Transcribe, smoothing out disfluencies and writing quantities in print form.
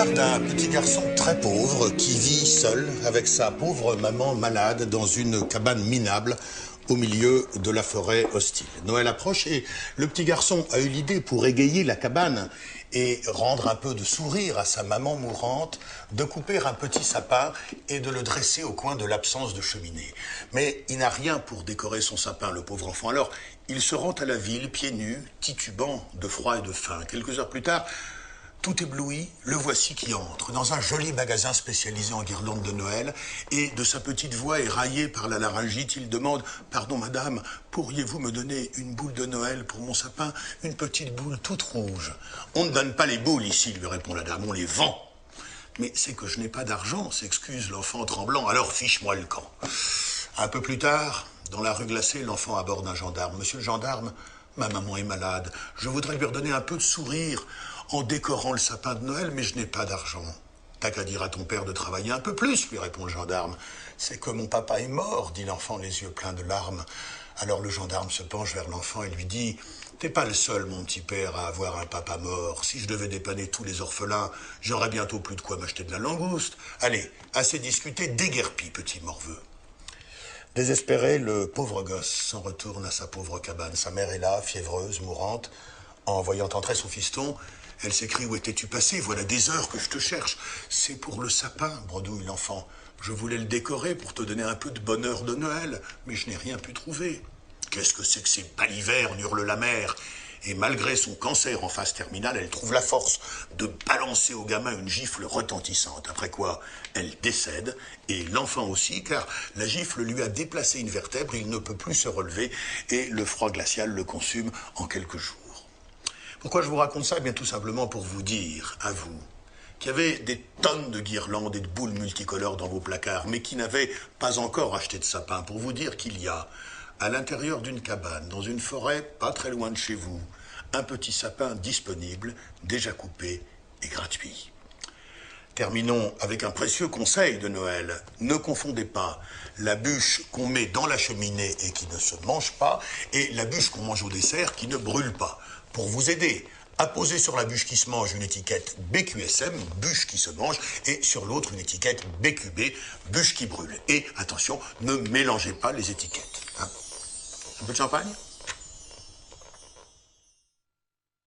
l'histoire d'un petit garçon très pauvre qui vit seul avec sa pauvre maman malade dans une cabane minable au milieu de la forêt hostile. Noël approche et le petit garçon a eu l'idée, pour égayer la cabane et rendre un peu de sourire à sa maman mourante, de couper un petit sapin et de le dresser au coin de l'absence de cheminée. Mais il n'a rien pour décorer son sapin, le pauvre enfant. Alors, il se rend à la ville, pieds nus, titubant de froid et de faim. Quelques heures plus tard, tout ébloui, le voici qui entre dans un joli magasin spécialisé en guirlandes de Noël et de sa petite voix éraillée par la laryngite, il demande « Pardon madame, pourriez-vous me donner une boule de Noël pour mon sapin? Une petite boule toute rouge. » « On ne donne pas les boules ici, lui répond la dame, on les vend. » « Mais c'est que je n'ai pas d'argent, s'excuse l'enfant tremblant, alors fiche-moi le camp. » Un peu plus tard, dans la rue glacée, l'enfant aborde un gendarme. « Monsieur le gendarme, ma maman est malade. Je voudrais lui redonner un peu de sourire en décorant le sapin de Noël, mais je n'ai pas d'argent. »« T'as qu'à dire à ton père de travailler un peu plus, lui répond le gendarme. »« C'est que mon papa est mort, dit l'enfant, les yeux pleins de larmes. » Alors le gendarme se penche vers l'enfant et lui dit « T'es pas le seul, mon petit père, à avoir un papa mort. Si je devais dépanner tous les orphelins, j'aurais bientôt plus de quoi m'acheter de la langouste. Allez, assez discuté, déguerpis, petit morveux. » Désespéré, le pauvre gosse s'en retourne à sa pauvre cabane. Sa mère est là, fiévreuse, mourante. En voyant entrer son fiston, elle s'écrie « Où étais-tu passé? Voilà des heures que je te cherche. »« C'est pour le sapin, bredouille l'enfant. Je voulais le décorer pour te donner un peu de bonheur de Noël, mais je n'ai rien pu trouver. »« Qu'est-ce que c'est que ces balivernes ?» hurle la mère. Et malgré son cancer en phase terminale, elle trouve la force de balancer au gamin une gifle retentissante. Après quoi, elle décède, et l'enfant aussi, car la gifle lui a déplacé une vertèbre, il ne peut plus se relever, et le froid glacial le consume en quelques jours. Pourquoi je vous raconte ça? Eh bien, tout simplement pour vous dire, à vous, qu'il y avait des tonnes de guirlandes et de boules multicolores dans vos placards, mais qui n'avaient pas encore acheté de sapin. Pour vous dire qu'il y a, à l'intérieur d'une cabane, dans une forêt pas très loin de chez vous, un petit sapin disponible, déjà coupé et gratuit. Terminons avec un précieux conseil de Noël. Ne confondez pas la bûche qu'on met dans la cheminée et qui ne se mange pas et la bûche qu'on mange au dessert qui ne brûle pas. Pour vous aider, apposez sur la bûche qui se mange une étiquette BQSM, bûche qui se mange, et sur l'autre une étiquette BQB, bûche qui brûle. Et attention, ne mélangez pas les étiquettes. Hein. Un peu de champagne ?